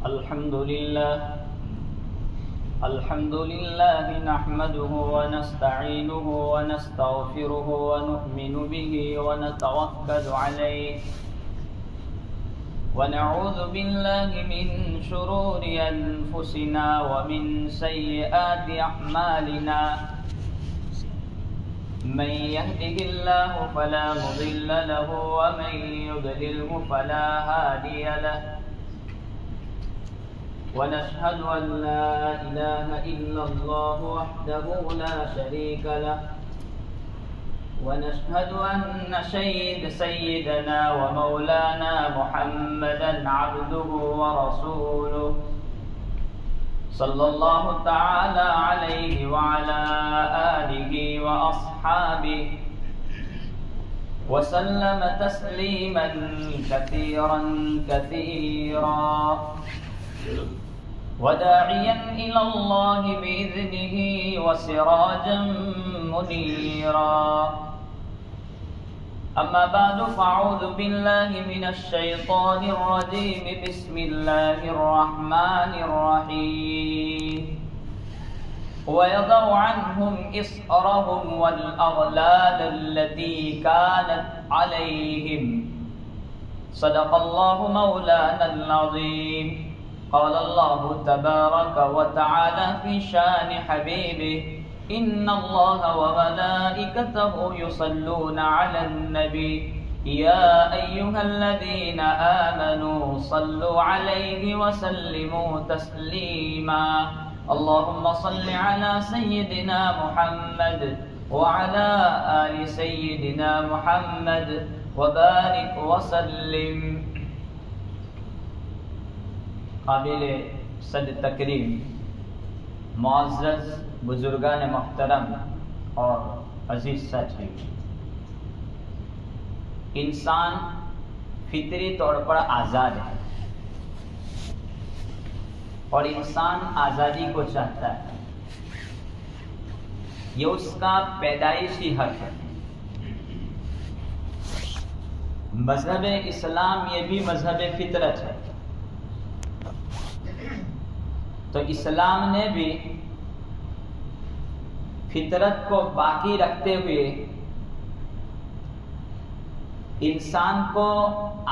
الحمد لله نحمده ونستعينه ونستغفره ونؤمن به ونتوكل عليه ونعوذ بالله من شرور أنفسنا ومن سيئات أعمالنا من يهده الله فلا مضل له ومن يضلله فلا هادي له ونشهد أن لا إله إلا الله وحده لا شريك له ونشهد أن سيدنا ومولانا محمدا عبده ورسوله صلى الله تعالى عليه وعلى آله وأصحابه وسلم تسليما كثيرا كثيرا وداعيا إلى الله بإذنه وسراجا منيرا أما بعد فأعوذ بالله من الشيطان الرجيم بسم الله الرحمن الرحيم ويضع عنهم إصرهم والأغلال التي كانت عليهم صدق الله مولانا العظيم قال الله تبارك وتعالى في شان حبيبه إن الله وملائكته يصلون على النبي يا أيها الذين آمنوا صلوا عليه وسلموا تسليما اللهم صل على سيدنا محمد وعلى آل سيدنا محمد وبارك وسلم. قابل صد تکریم معزز بزرگان محترم اور عزیز ساتھی، انسان فطری طور پر آزاد ہے اور انسان آزادی کو چاہتا ہے، یہ اس کا پیدائشی حق ہے. مذہب اسلام یہ بھی مذہب فطرت ہے، تو اسلام نے بھی فطرت کو باقی رکھتے ہوئے انسان کو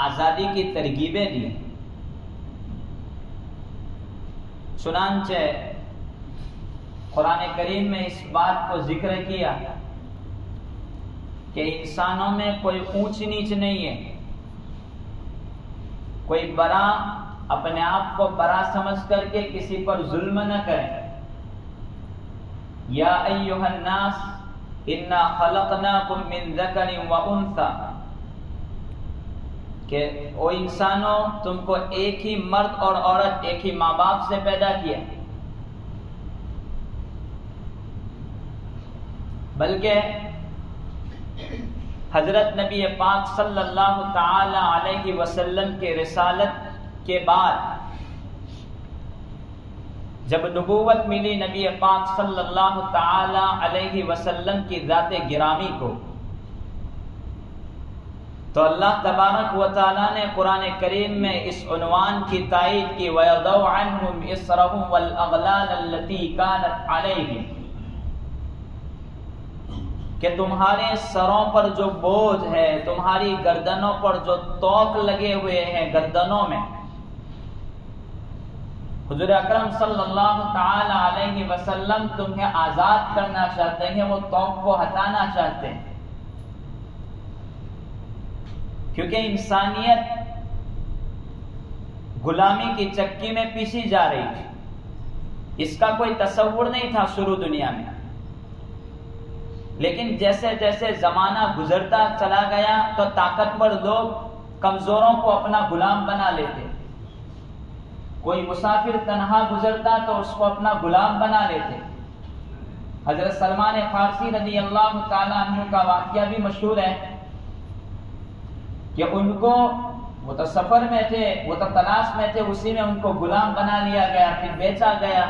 آزادی کی ترغیبیں دی. چنانچہ قرآن کریم میں اس بات کو ذکر کیا کہ انسانوں میں کوئی اونچ نیچ نہیں ہے، کوئی بڑا اپنے آپ کو بڑا سمجھ کر کے کسی پر ظلم نہ کریں. یا ایھا الناس انا خلقناکم من ذکر و انثی، کہ او انسانوں تم کو ایک ہی مرد اور عورت ایک ہی ماں باپ سے پیدا کیا، بلکہ حضرت نبی پاک صلی اللہ تعالی علیہ وسلم کے رسالت کے بعد جب نبوت ملی نبی پاک صلی اللہ تعالی علیہ وسلم کی ذات گرامی کو، تو اللہ تبارک و تعالی نے قرآن کریم میں اس عنوان کی تائید کی وَيَضَعُ عَنْهُمْ إِصْرَهُمْ وَالْأَغْلَالَ الَّتِي كَانَتْ عَلَيْهِمْ، کہ تمہارے سروں پر جو بوجھ ہے، تمہاری گردنوں پر جو توق لگے ہوئے ہیں گردنوں میں، حضور اکرم صلی اللہ تعالی علیہ وسلم تمہیں آزاد کرنا چاہتے ہیں، وہ توق کو ہٹانا چاہتے ہیں، کیونکہ انسانیت غلامی کی چکی میں پیسی جا رہی تھی. اس کا کوئی تصور نہیں تھا شروع دنیا میں، لیکن جیسے جیسے زمانہ گزرتا چلا گیا تو طاقتور لوگ کمزوروں کو اپنا غلام بنا لیتے. کوئی مسافر تنہا گزرتا تو اس کو اپنا غلام بنا لیتے. حضرت سلمان فارسی رضی اللہ تعالی عنہ کا واقعہ بھی مشہور ہے کہ ان کو، وہ تو سفر میں تھے، وہ تو تلاش میں تھے، اسی میں ان کو غلام بنا لیا گیا، پھر بیچا گیا.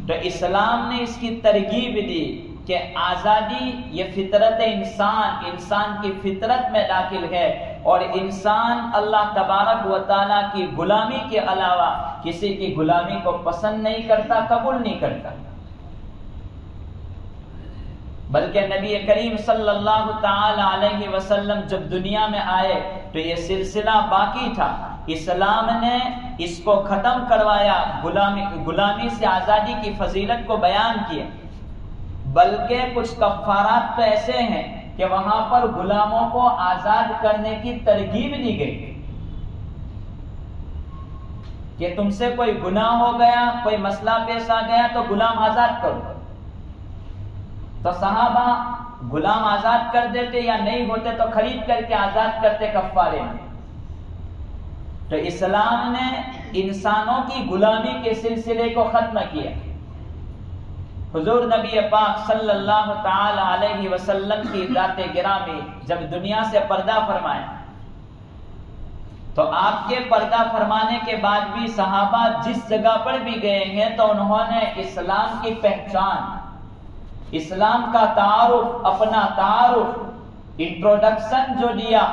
تو اسلام نے اس کی ترغیب دی کہ آزادی یہ فطرت انسان کی فطرت میں داخل ہے اور انسان اللہ تبارک و تعالیٰ کی غلامی کے علاوہ کسی کی غلامی کو پسند نہیں کرتا، قبول نہیں کرتا۔ بلکہ نبی کریم صلی اللہ تعالی علیہ وسلم جب دنیا میں آئے تو یہ سلسلہ باقی تھا، اسلام نے اس کو ختم کروایا، غلامی سے آزادی کی فضیلت کو بیان کیا۔ بلکہ کچھ کفارات تو ایسے ہیں کہ وہاں پر غلاموں کو آزاد کرنے کی ترغیب دی گئی کہ تم سے کوئی گناہ ہو گیا، کوئی مسئلہ پیش آ گیا تو غلام آزاد کرو۔ تو صحابہ غلام آزاد کر دیتے یا نہیں ہوتے تو خرید کر کے آزاد کرتے کفارے میں۔ تو اسلام نے انسانوں کی غلامی کے سلسلے کو ختم کیا۔ حضور نبی پاک صلی اللہ تعالی علیہ وسلم کی ذات گرامی جب دنیا سے پردہ فرمائے تو آپ کے پردہ فرمانے کے بعد بھی صحابہ جس جگہ پر بھی گئے ہیں تو انہوں نے اسلام کی پہچان، اسلام کا تعارف، اپنا تعارف، انٹروڈکشن جو دیا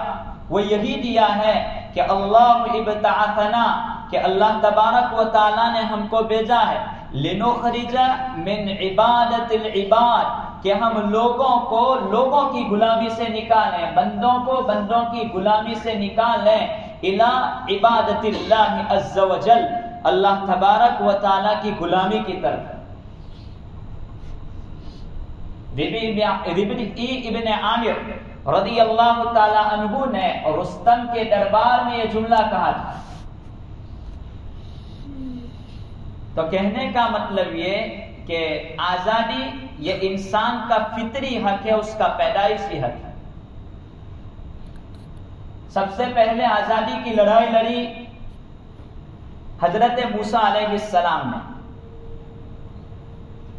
وہ یہی دیا ہے کہ اللہ ابتعثنا، کہ اللہ تبارک و تعالیٰ نے ہم کو بھیجا ہے، لنخرج من عبادت العباد، کہ ہم لوگوں کو لوگوں کی غلامی سے نکالیں، بندوں کو بندوں کی غلامی سے نکالیں، الی عبادت اللہ عز وجل، اللہ تبارک و تعالیٰ کی غلامی کی طرف۔ ربعی ابن عامر رضی اللہ تعالی عنہ نے رستم کے دربار میں یہ جملہ کہا تھا۔ تو کہنے کا مطلب یہ کہ آزادی یہ انسان کا فطری حق ہے، اس کا پیدائشی حق ہے۔ سب سے پہلے آزادی کی لڑائی لڑی حضرت موسیٰ علیہ السلام نے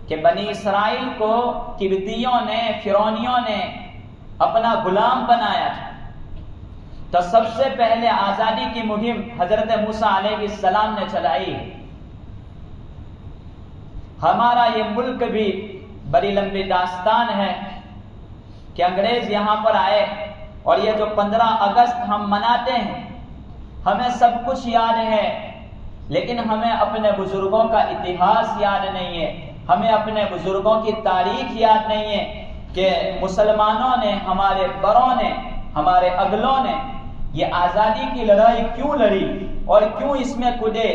کہ بنی اسرائیل کو قبطیوں نے، فرعونیوں نے اپنا غلام بنایا تھا۔ تو سب سے پہلے آزادی کی مہم حضرت موسیٰ علیہ السلام نے چلائی۔ ہمارا یہ ملک بھی بڑی لمبی داستان ہے کہ انگریز یہاں پر آئے اور یہ جو 15 اگست ہم مناتے ہیں، ہمیں سب کچھ یاد ہے، لیکن ہمیں اپنے بزرگوں کا اتہاس یاد نہیں ہے، ہمیں اپنے بزرگوں کی تاریخ یاد نہیں ہے کہ مسلمانوں نے، ہمارے بڑوں نے، ہمارے اگلوں نے یہ آزادی کی لڑائی کیوں لڑی اور کیوں اس میں کودے۔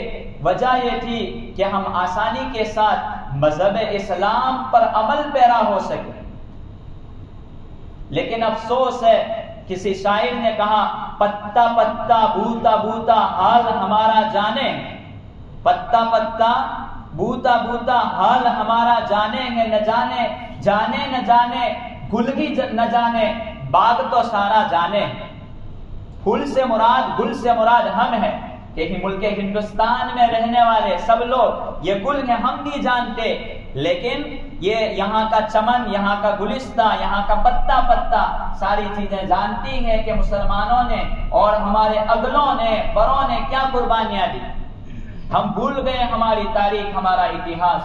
وجہ یہ تھی کہ ہم آسانی کے ساتھ مذہب اسلام پر عمل پیرا ہو سکے۔ لیکن افسوس ہے، کسی شاعر نے کہا، پتا پتا بوتا بوتا حال ہمارا جانے، پتا پتا بوتا بوتا حال ہمارا جانے ہے، نہ جانے جانے نہ جانے گل بھی نہ جانے، باغ تو سارا جانے۔ پھول سے مراد، گل سے مراد ہم ہیں کہ ملک ہندوستان میں رہنے والے سب لوگ یہ گل ہیں ہم نہیں جانتے، لیکن یہ یہاں کا چمن، یہاں کا گلستہ، یہاں کا پتا پتا ساری چیزیں جانتی ہیں کہ مسلمانوں نے اور ہمارے اگلوں نے، بڑوں نے کیا قربانیاں دی۔ ہم بھول گئے ہماری تاریخ، ہمارا اتہاس۔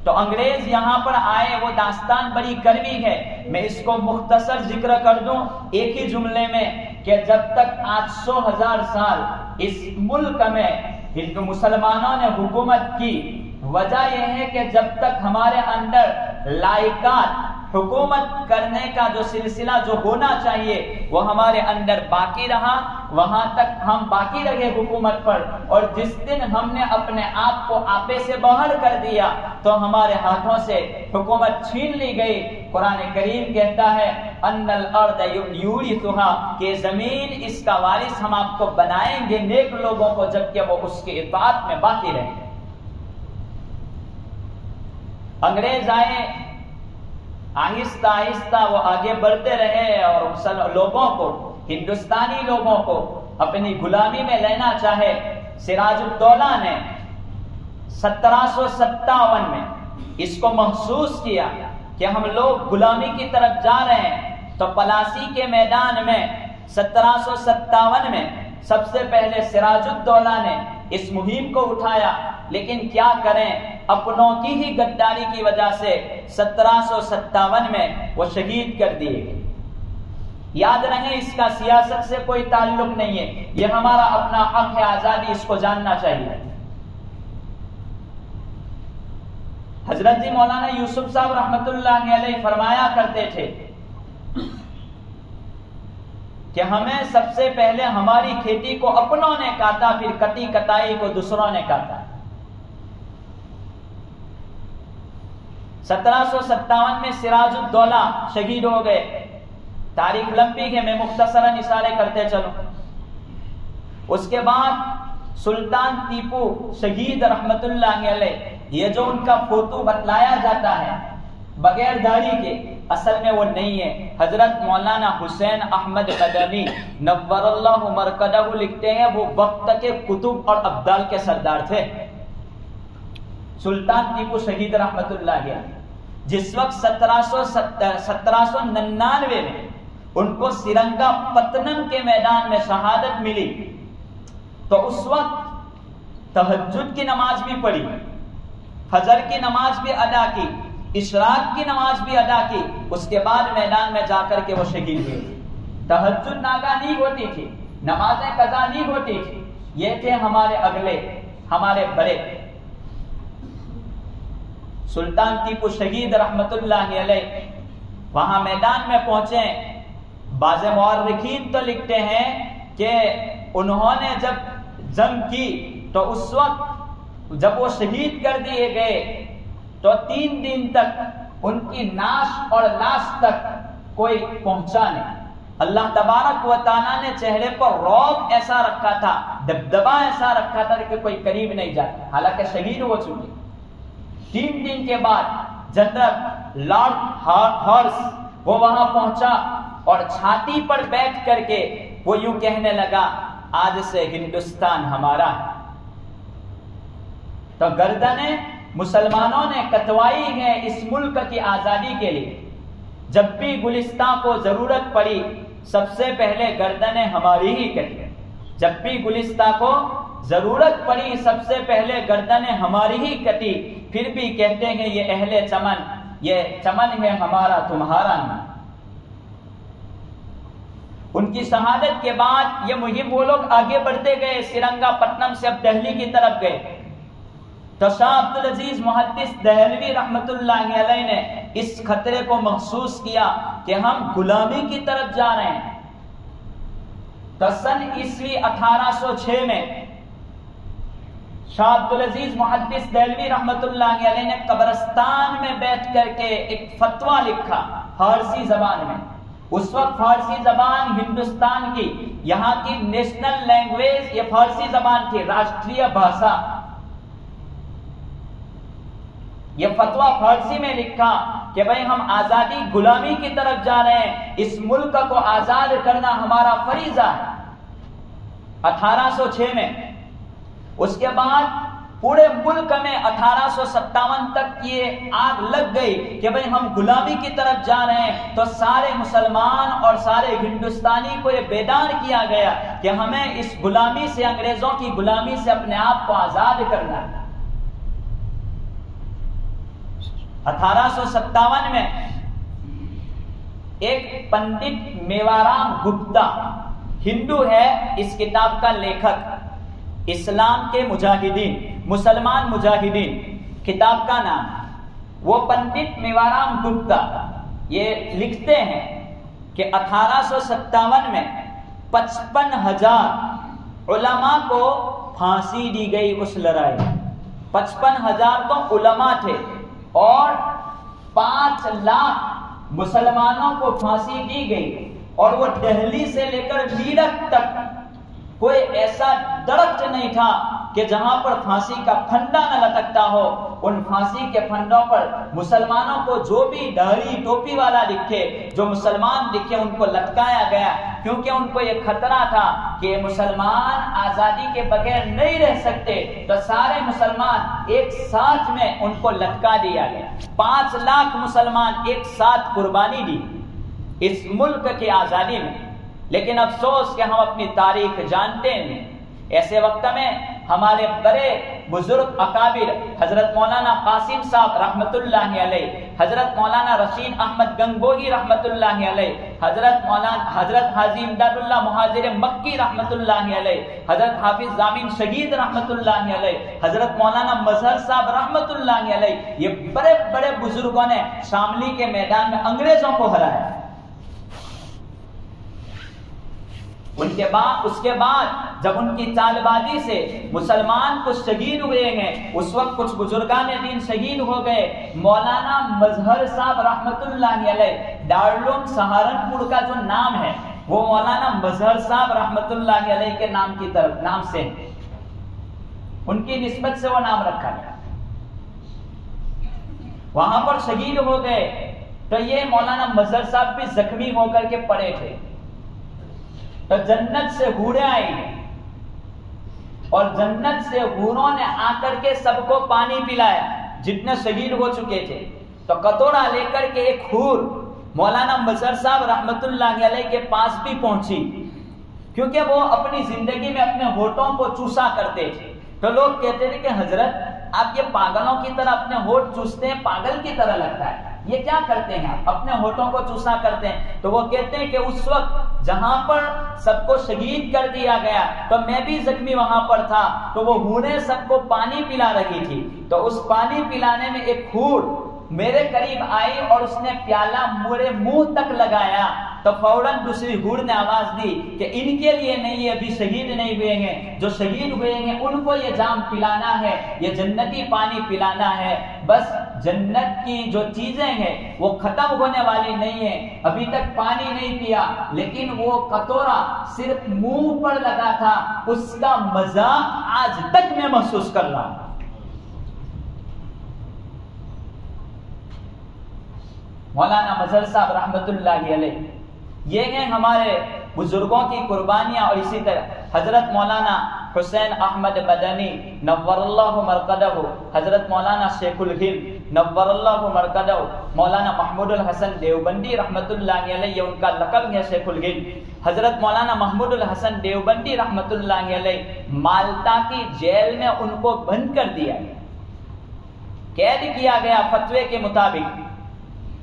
تو انگریز یہاں پر آئے، وہ داستان بڑی کڑوی ہے، میں اس کو مختصر ذکر کر دوں ایک ہی جملے میں کہ جب تک 800,000 سال اس ملک میں مسلمانوں نے حکومت کی، وجہ یہ ہے کہ جب تک ہمارے اندر لائقات، حکومت کرنے کا جو سلسلہ جو ہونا چاہیے وہ ہمارے اندر باقی رہا، وہاں تک ہم باقی رہے حکومت پر، اور جس دن ہم نے اپنے آپ کو آپے سے باہر کر دیا تو ہمارے ہاتھوں سے حکومت چھین لی گئی۔ قرآن کریم کہتا ہے ان الارض یورثها، کہ زمین اس کا وارث ہم آپ کو بنائیں گے نیک لوگوں کو، جبکہ وہ اس کی اطاعت میں باقی رہیں گے۔ انگریز آئے، آہستہ آہستہ وہ آگے بڑھتے رہے اور لوگوں کو، ہندوستانی لوگوں کو اپنی غلامی میں لینا چاہے۔ سراج الدولہ نے 1757 میں اس کو محسوس کیا کہ ہم لوگ غلامی کی طرف جا رہے ہیں، تو پلاسی کے میدان میں 1757 میں سب سے پہلے سراج الدولہ نے اس مہم کو اٹھایا، لیکن کیا کریں، اپنوں کی ہی غداری کی وجہ سے 1757 میں وہ شہید کر دیے گئے۔ یاد رہے اس کا سیاست سے کوئی تعلق نہیں ہے، یہ ہمارا اپنا حق ہے، آزادی، اس کو جاننا چاہیے۔ حضرت جی مولانا یوسف صاحب رحمت اللہ علیہ فرمایا کرتے تھے کہ ہمیں سب سے پہلے ہماری کھیتی کو اپنوں نے کاٹا، پھر کٹی کٹائی کو دوسروں نے کاٹا۔ 1757 میں سراج الدولہ شہید ہو گئے۔ تاریخ لمبی ہے، میں مختصراً اشارے کرتے چلوں۔ اس کے بعد سلطان ٹیپو شہید رحمت اللہ علیہ، یہ جو ان کا فوٹو بتلایا جاتا ہے بغیر داڑھی کے، اصل میں وہ نہیں ہے۔ حضرت مولانا حسین احمد مدنی نور اللہ مرقدہ لکھتے ہیں وہ وقت کے کتب اور ابدال کے سردار تھے۔ سلطان ٹیپو شہید رحمت اللہ علیہ، جس وقت 1799 میں ان کو سرنگا پتنم کے میدان میں شہادت ملی، تو اس وقت تہجد کی نماز بھی پڑھی، فجر کی نماز بھی ادا کی، اشراق کی نماز بھی ادا کی، اس کے بعد میدان میں جا کر کے وہ شہید ہوئے۔ تہجد ناگا نہیں ہوتی تھی، نمازیں قضا نہیں ہوتی تھی، یہ تھے ہمارے اگلے، ہمارے بڑے۔ سلطان ٹیپو شہید رحمت اللہ علیہ وہاں میدان میں پہنچے۔ بعض مورخین تو لکھتے ہیں کہ انہوں نے جب جنگ کی تو اس وقت جب وہ شہید کر دیے گئے تو 3 دن تک ان کی ناش اور لاش تک کوئی پہنچا نہیں۔ اللہ تبارک و تعالیٰ نے چہرے پر رعب ایسا رکھا تھا، دبدبا ایسا رکھا تھا کہ کوئی قریب نہیں جاتا، حالانکہ شہید ہو چکے۔ 3 دن کے بعد جنرل لارڈ ہارس وہ وہاں پہنچا اور چھاتی پر بیٹھ کر کے وہ یوں کہنے لگا، آج سے ہندوستان ہمارا ہے۔ تو گردنیں مسلمانوں نے کٹوائی ہیں اس ملک کی آزادی کے لیے۔ جب بھی گلستان کو ضرورت پڑی سب سے پہلے گردنیں ہماری ہی کٹی، جب بھی گلستان کو ضرورت پڑی سب سے پہلے گردنیں ہماری ہی کٹی، پھر بھی کہتے ہیں یہ اہل چمن، یہ چمن ہے ہمارا تمہارا نہیں۔ ان کی شہادت کے بعد یہ مہم وہ لوگ آگے بڑھتے گئے، سرنگا پٹنم سے اب دہلی کی طرف گئے۔ تو شاہ عبدالعزیز محدث دہلوی رحمت اللہ علیہ نے اس خطرے کو محسوس کیا کہ ہم غلامی کی طرف جا رہے ہیں۔ تو سن عیسوی 1806 میں شاہ عبدالعزیز محدث دہلوی رحمت اللہ علیہ نے قبرستان میں بیٹھ کر کے ایک فتویٰ لکھا فارسی زبان میں۔ اس وقت فارسی زبان ہندوستان کی، یہاں کی نیشنل لینگویج یہ فارسی زبان تھی، راشٹریہ بھاشا۔ یہ فتویٰ فارسی میں لکھا کہ بھئی ہم آزادی غلامی کی طرف جا رہے ہیں، اس ملک کو آزاد کرنا ہمارا فریضہ ہے، 1806 میں۔ اس کے بعد پورے ملک میں 1857 تک یہ آگ لگ گئی کہ بھئی ہم غلامی کی طرف جا رہے ہیں، تو سارے مسلمان اور سارے ہندوستانی کو یہ بیدار کیا گیا کہ ہمیں اس غلامی سے، انگریزوں کی غلامی سے اپنے آپ کو آزاد کرنا ہے۔ 1857 میں ایک پنڈت میوارام گپتا، ہندو ہے، اس کتاب کا لیکھک، اسلام کے مجاہدین، مسلمان مجاہدین کتاب کا نام۔ وہ پنڈت میوارام گپتا یہ لکھتے ہیں کہ 1857 میں 55,000 علماء کو پھانسی دی گئی اس لڑائی میں۔ 55,000 تو علماء تھے اور 5 لاکھ مسلمانوں کو پھانسی دی گئی، اور وہ دہلی سے لے کر میرٹھ تک کوئی ایسا درخت نہیں تھا کہ جہاں پر پھانسی کا پھندا نہ لٹکتا ہو۔ ان پھانسی کے پھندوں پر مسلمانوں کو جو بھی داڑھی ٹوپی والا دکھے، جو مسلمان دکھے، ان کو لٹکایا گیا، کیونکہ ان کو یہ خطرہ تھا کہ مسلمان آزادی کے بغیر نہیں رہ سکتے، تو سارے مسلمان ایک ساتھ میں ان کو لٹکا دیا گیا۔ 5 لاکھ مسلمان ایک ساتھ قربانی دی اس ملک کی آزادی میں۔ لیکن افسوس کہ ہم اپنی تاریخ جانتے ہیں۔ ایسے وقت میں ہمارے بڑے بزرگ اکابر حضرت مولانا قاسم صاحب رحمت اللہ علیہ حضرت مولانا رشید احمد گنگوہی رحمت اللہ علیہ، حضرت حاجی امداد اللہ مہاجر مکی رحمت اللہ علیہ، حضرت حافظ ضامن شہید رحمت اللہ علیہ، حضرت مولانا مظہر صاحب رحمت اللہ علیہ، یہ بڑے بڑے بزرگوں نے شاملی کے میدان میں انگریزوں کو ہرایا۔ اس کے بعد جب ان کی چال بازی سے مسلمان کچھ شہید ہوئے ہیں، اس وقت کچھ بزرگان دین شہید ہو گئے۔ مولانا مظہر صاحب رحمت اللہ علیہ، دارالعلوم سہارنپور کا جو نام ہے وہ مولانا مظہر صاحب رحمت اللہ علیہ کے نام سے ان کی نسبت سے وہ نام رکھا گیا۔ وہاں پر شہید ہو گئے تو یہ مولانا مظہر صاحب بھی زخمی ہو کر کے پڑے تھے، تو جنت سے حوریں آئی اور جنت سے حوروں نے آ کر کے سب کو پانی پلایا جتنے شہید ہو چکے تھے۔ تو کٹورا لے کر کے ایک حور مولانا مظہر صاحب رحمت اللہ علیہ کے پاس بھی پہنچی، کیونکہ وہ اپنی زندگی میں اپنے ہونٹوں کو چوسا کرتے تھے۔ تو لوگ کہتے تھے کہ حضرت آپ یہ پاگلوں کی طرح اپنے ہونٹ چوستے ہیں، پاگل کی طرح لگتا ہے، یہ کیا کرتے ہیں آپ اپنے ہونٹوں کو چوسا کرتے ہیں؟ تو وہ کہتے ہیں کہ اس وقت جہاں پر سب کو شہید کر دیا گیا تو میں بھی زخمی وہاں پر تھا، تو وہ حوریں سب کو پانی پلا رہی تھی، تو اس پانی پلانے میں ایک حور میرے قریب آئی اور اس نے پیالہ میرے منہ تک لگایا، تو فوراً دوسری حور نے آواز دی کہ ان کے لیے نہیں، ابھی شہید نہیں ہوئے ہیں، جو شہید ہوئے ہیں ان کو یہ جام پلانا ہے، یہ جنتی پانی پلانا ہے۔ بس جنت کی جو چیزیں ہیں وہ ختم ہونے والی نہیں ہیں، ابھی تک پانی نہیں پیا، لیکن وہ کٹورا صرف منہ پر لگا تھا، اس کا مزہ آج تک میں محسوس کر رہا ہوں۔ مولانا مظہر صاحب رحمت اللہ علیہ، یہ ہیں ہمارے بزرگوں کی قربانیاں۔ اور اسی طرح حضرت مولانا حسین احمد مدنی نور اللہ مرقدہ، حضرت مولانا شیخ الہند نور اللہ مرقدہ، مولانا محمود الحسن دیوبندی رحمت اللہ علیہ، ان کا لقب ہے شیخ الہند۔ حضرت مولانا محمود الحسن دیوبندی رحمت اللہ علیہ، مالٹا کی جیل میں ان کو بند کر دیا، قید کیا گیا فتوے کے مطابق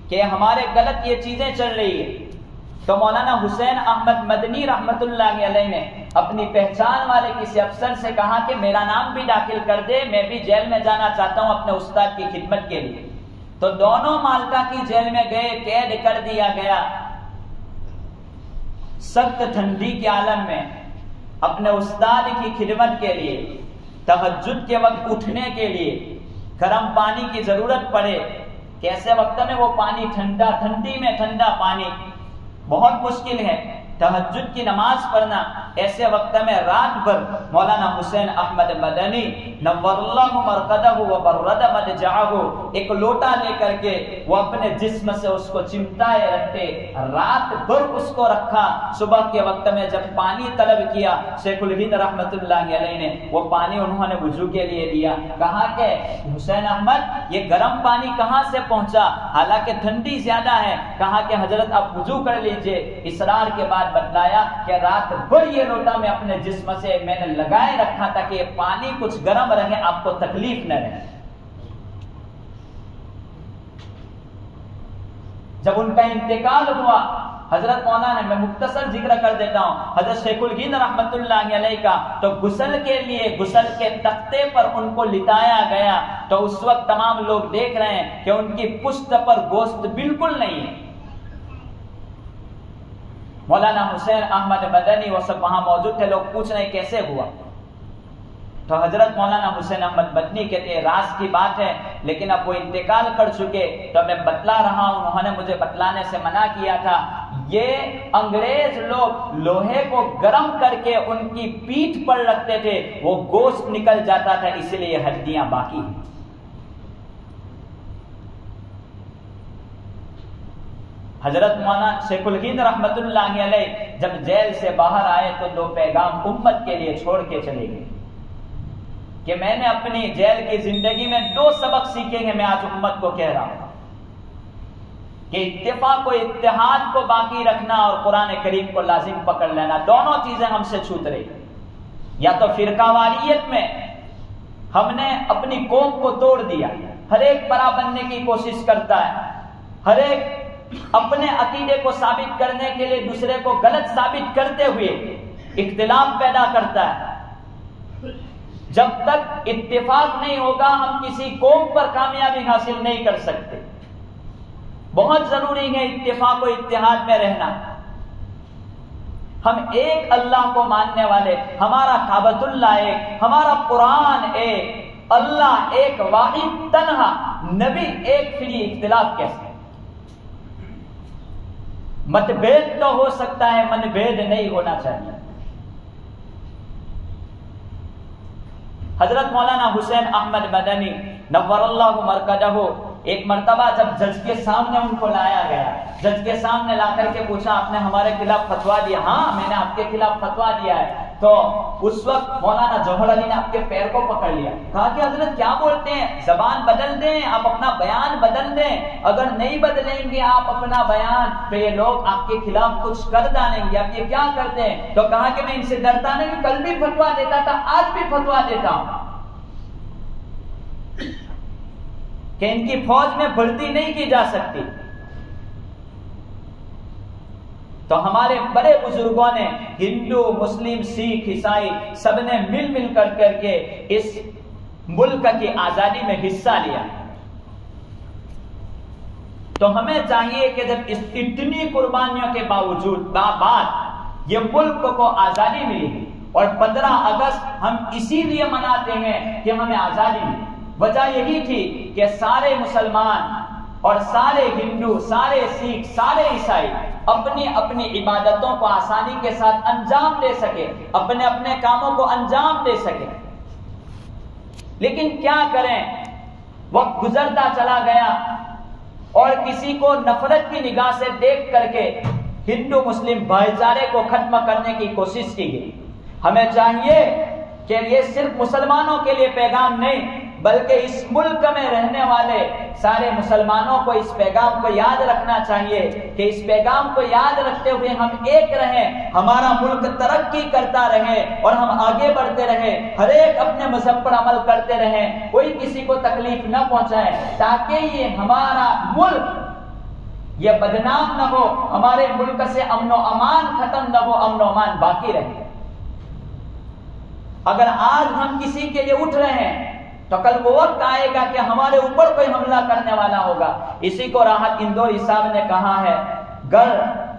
کہ ہمارے غلط یہ چیزیں چل رہی ہیں۔ تو مولانا حسین احمد مدنی رحمت اللہ علیہ نے اپنی پہچان والے کسی افسر سے کہا کہ میرا نام بھی داخل کر دے، میں بھی جیل میں جانا چاہتا ہوں اپنے استاد کی خدمت کے لیے۔ تو دونوں مالٹا کی جیل میں گئے، قید کر دیا گیا۔ سخت ٹھنڈی کے عالم میں اپنے استاد کی خدمت کے لیے، تہجد کے وقت اٹھنے کے لیے گرم پانی کی ضرورت پڑے، کیسے وقت میں وہ پانی ٹھنڈا، ٹھنڈی میں ٹھنڈا پانی بہت مشکل ہے، تہجد کی نماز پڑھنا ایسے وقت میں رات بھر مولانا حسین احمد مدنی نور اللہ مرقدہ و برد مدجعہ ایک لوٹا لے کر کے وہ اپنے جسم سے اس کو چمٹائے رکھتے، رات بھر اس کو رکھا۔ صبح کے وقت میں جب پانی طلب کیا شیخ الہند رحمت اللہ علیہ نے، وہ پانی انہوں نے وضو کے لیے دیا۔ کہا کہ حسین احمد یہ گرم پانی کہاں سے پہنچا، حالانکہ ٹھنڈی زیادہ ہے؟ کہا کہ حضرت آپ وضو کر لیجئے۔ اصرار کے بعد بتلایا کہ رات بھر یہ لوٹا میں اپنے جسم سے میں نے لگائے رکھا تھا کہ یہ پانی کچھ گرم رہے، آپ کو تکلیف نہ رہے۔ جب ان کا انتقال ہوا حضرت مولانا، میں مختصر ذکر کر دیتا ہوں، حضرت شیخ الہند رحمت اللہ علیہ کا تو غسل کے لیے غسل کے تختے پر ان کو لٹایا گیا، تو اس وقت تمام لوگ دیکھ رہے ہیں کہ ان کی پشت پر گوشت بالکل نہیں ہے۔ مولانا حسین احمد مدنی وہ سب وہاں موجود تھے، لوگ پوچھ رہے کیسے ہوا؟ تو حضرت مولانا حسین احمد مدنی کہتے ہیں راز کی بات ہے، لیکن اب وہ انتقال کر چکے تو میں بتلا رہا ہوں، انہوں نے مجھے بتلانے سے منع کیا تھا۔ یہ انگریز لوگ لوہے کو گرم کر کے ان کی پیٹھ پر رکھتے تھے، وہ گوشت نکل جاتا تھا، اس لیے ہڈیاں باقی ہیں۔ حضرت مولانا شیخ الہند رحمت اللہ علیہ جب جیل سے باہر آئے تو دو پیغام امت کے لیے چھوڑ کے چلے گئے کہ میں نے اپنی جیل کی زندگی میں دو سبق سیکھے ہیں، میں آج امت کو کہہ رہا ہوں کہ اتفاق و اتحاد کو باقی رکھنا اور قرآن کریم کو لازم پکڑ لینا، دونوں چیزیں ہم سے چھوٹ رہی۔ یا تو فرقہ واریت میں ہم نے اپنی قوم کو توڑ دیا، ہر ایک بڑا بننے کی کوشش کرتا ہے، ہر ایک اپنے عقیدے کو ثابت کرنے کے لیے دوسرے کو غلط ثابت کرتے ہوئے اختلاف پیدا کرتا ہے۔ جب تک اتفاق نہیں ہوگا ہم کسی قوم پر کامیابی حاصل نہیں کر سکتے۔ بہت ضروری ہے اتفاق و اتحاد میں رہنا۔ ہم ایک اللہ کو ماننے والے، ہمارا کعبۃ اللہ ایک، ہمارا قرآن ایک، اللہ ایک واحد تنہا، نبی ایک، پھر یہ اختلاف کیسے؟ متبھید تو ہو سکتا ہے، منبھید نہیں ہونا چاہیے۔ حضرت مولانا حسین احمد مدنی نور اللہ مرکزہ ایک مرتبہ جب جج کے سامنے ان کو لایا گیا، جج کے سامنے لا کر کے پوچھا آپ نے ہمارے خلاف فتویٰ دیا؟ ہاں میں نے آپ کے خلاف فتویٰ دیا ہے۔ تو اس وقت مولانا جوہر علی نے آپ کے پیر کو پکڑ لیا، کہا کہ حضرت کیا بولتے ہیں، زبان بدل دیں، آپ اپنا بیان بدل دیں، اگر نہیں بدلیں گے آپ اپنا بیان تو یہ لوگ آپ کے خلاف کچھ کر ڈالیں گے، آپ یہ کیا کرتے ہیں؟ تو کہا کہ میں ان سے ڈرتا نہیں، کل بھی فتویٰ دیتا تھا، آج بھی فتویٰ دیتا ہوں کہ ان کی فوج میں بھرتی نہیں کی جا سکتی۔ تو ہمارے بڑے بزرگوں نے، ہندو، مسلم، سکھ، عیسائی، سب نے مل کر کے اس ملک کی آزادی میں حصہ لیا۔ تو ہمیں چاہیے کہ جب اتنی قربانیوں کے باوجود بعد یہ ملک کو آزادی ملی، اور 15 اگست ہم اسی لیے مناتے ہیں کہ ہمیں آزادی ملی، وجہ یہی تھی کہ سارے مسلمان اور سارے ہندو، سارے سکھ، سارے عیسائی اپنی اپنی عبادتوں کو آسانی کے ساتھ انجام دے سکے، اپنے اپنے کاموں کو انجام دے سکے۔ لیکن کیا کریں، وقت گزرتا چلا گیا اور کسی کو نفرت کی نگاہ سے دیکھ کر کے ہندو مسلم بھائی چارے کو ختم کرنے کی کوشش کی گئی۔ ہمیں چاہیے کہ یہ صرف مسلمانوں کے لیے پیغام نہیں، بلکہ اس ملک میں رہنے والے سارے مسلمانوں کو اس پیغام کو یاد رکھنا چاہیے کہ اس پیغام کو یاد رکھتے ہوئے ہم ایک رہیں، ہمارا ملک ترقی کرتا رہے اور ہم آگے بڑھتے رہے، ہر ایک اپنے مذہب پر عمل کرتے رہیں، کوئی کسی کو تکلیف نہ پہنچائے، تاکہ یہ ہمارا ملک یہ بدنام نہ ہو، ہمارے ملک سے امن و امان ختم نہ ہو، امن و امان باقی رہے۔ اگر آج ہم کسی کے لیے اٹھ رہے ہیں تو کل وہ وقت آئے گا کہ ہمارے اوپر کوئی حملہ کرنے والا ہوگا۔ اسی کو راحت اندوری صاحب نے کہا ہے، گر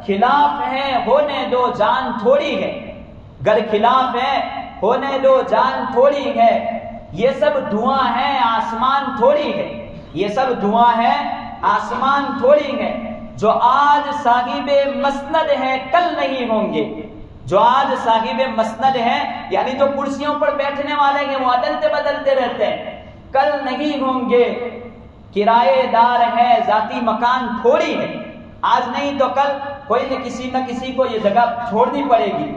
خلاف ہے ہونے دو جان تھوڑی ہے، گر خلاف ہے ہونے دو جان تھوڑی ہے، یہ سب دھواں ہے آسمان تھوڑی ہے، یہ سب دھواں ہے آسمان تھوڑی ہے، جو آج صاحب مسند ہے کل نہیں ہوں گے، جو آج صاحب مسند ہیں یعنی جو کرسیوں پر بیٹھنے والے ہیں وہ عدلتے بدلتے رہتے ہیں، کل نہیں ہوں گے، کرایے دار ہے ذاتی مکان تھوڑی ہے، آج نہیں تو کل کوئی نہ کسی کو یہ جگہ چھوڑنی پڑے گی،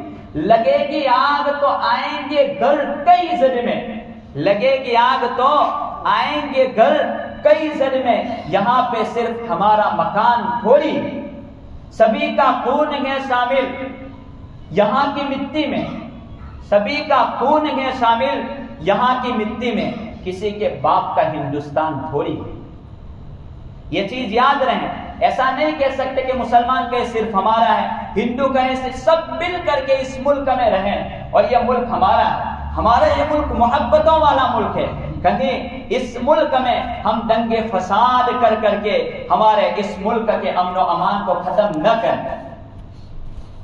لگے گی آگ تو آئیں گے گھر کئی زد میں، لگے گی آگ تو آئیں گے گھر کئی زد میں، یہاں پہ صرف ہمارا مکان تھوڑی ہے، سبھی کا خون ہے شامل یہاں کی مٹی میں، سبھی کا خون ہے شامل یہاں کی مٹی میں، کسی کے باپ کا ہندوستان تھوڑی ہے۔ یہ چیز یاد رہے، ایسا نہیں کہہ سکتے کہ مسلمان کہے صرف ہمارا ہے، ہندو کہے صرف، سب مل کر کے اس ملک میں رہیں اور یہ ملک ہمارا ہے، ہمارا یہ ملک محبتوں والا ملک ہے، کہیں اس ملک میں ہم دنگے فساد کر کے ہمارے اس ملک کے امن و امان کو ختم نہ کریں۔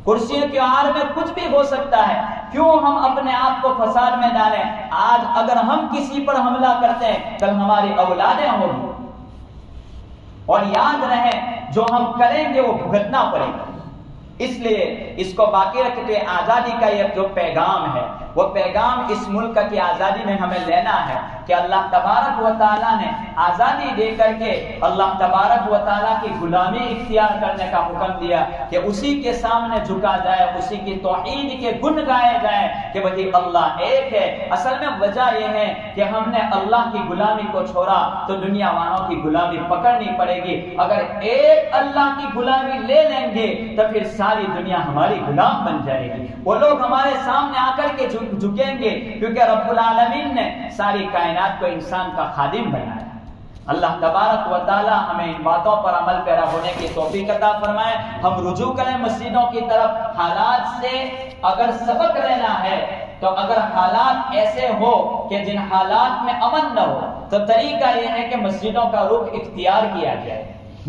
کرسیوں کی آڑ میں کچھ بھی ہو سکتا ہے، کیوں ہم اپنے آپ کو فساد میں ڈالیں؟ آج اگر ہم کسی پر حملہ کرتے ہیں کل ہماری اولادیں ہوں گی، اور یاد رہے جو ہم کریں گے وہ بھگتنا پڑے گا۔ اس لیے اس کو باقی رکھتے آزادی کا یہ جو پیغام ہے وہ پیغام اس ملک کی آزادی میں ہمیں لینا ہے کہ اللہ تبارک و تعالیٰ نے آزادی دے کر کے اللہ تبارک و تعالیٰ کی غلامی اختیار کرنے کا حکم دیا کہ اسی کے سامنے جھکا جائے، اسی کی توحید کے گن گائے جائیں کہ وہی اللہ ایک ہے۔ اصل میں وجہ یہ ہے کہ ہم نے اللہ کی غلامی کو چھوڑا تو دنیا والوں کی غلامی پکڑنی پڑے گی، اگر ایک اللہ کی غلامی لے لیں گے تو پھر ساری دنیا ہماری غلام بن جائے گی، وہ لوگ ہمارے سامنے آ کر کے جھکیں گے، کیونکہ رب العالمین نے ساری کائنات کو انسان کا خادم بنایا۔ اللہ تبارک و تعالی ہمیں ان باتوں پر عمل پیرا ہونے کی توفیق عطا فرمائے. ہم رجوع کریں مسجدوں کی طرف. حالات سے اگر سبق لینا ہے تو اگر حالات ایسے ہو کہ جن حالات میں امن نہ ہو تو طریقہ یہ ہے کہ مسجدوں کا رخ اختیار کیا جائے.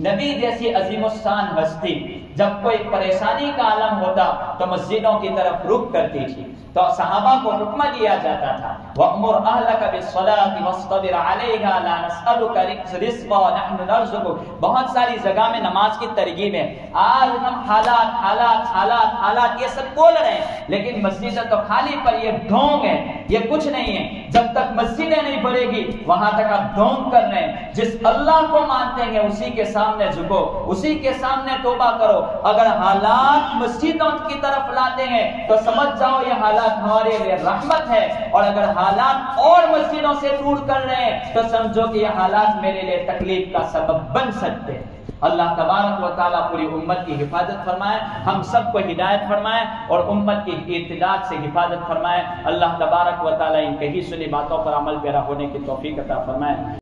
نبی جیسی عظیم الشان ہستی جب کوئی پریشانی کا عالم ہوتا تو مسجدوں کی طرف رخ کرتی تھی. تو صحابہ کو حکم دیا جاتا تھا وَأْمُرْ أَهْلَكَ بِالصَّلَاةِ وَاصْطَبِرْ عَلَيْهَا لَا نَسْأَلُكَ رِزْقًا وَنَحْنُ نَرْزُقُكَ. بہت ساری جگہ میں نماز کی ترغیب ہے. آج ہم حالات یہ سب بول رہے ہیں لیکن مسجد تو خالی پر یہ ڈھونگ ہے, یہ کچھ نہیں ہے. جب تک مسجدیں نہیں بڑھے گی وہاں تک آپ ڈھونگ کر رہے ہیں. جس اللہ کو مانتے ہیں اسی کے سامنے جھکو, اسی کے سامنے توبہ کرو. اگر حالات مسجدوں کی طرف لاتے ہیں تو سمجھ جاؤ یہ حالات ہمارے لیے رحمت ہے, اور اگر حالات اور مسجدوں سے دور کر رہے ہیں تو سمجھو کہ یہ حالات میرے لیے تکلیف کا سبب بن سکتے ہیں. اللہ تبارک و تعالیٰ پوری امت کی حفاظت فرمائے, ہم سب کو ہدایت فرمائے اور امت کی ارتداد سے حفاظت فرمائے. اللہ تبارک و تعالیٰ ان کہی سنی باتوں پر عمل پیرا ہونے کی توفیق عطا فرمائے.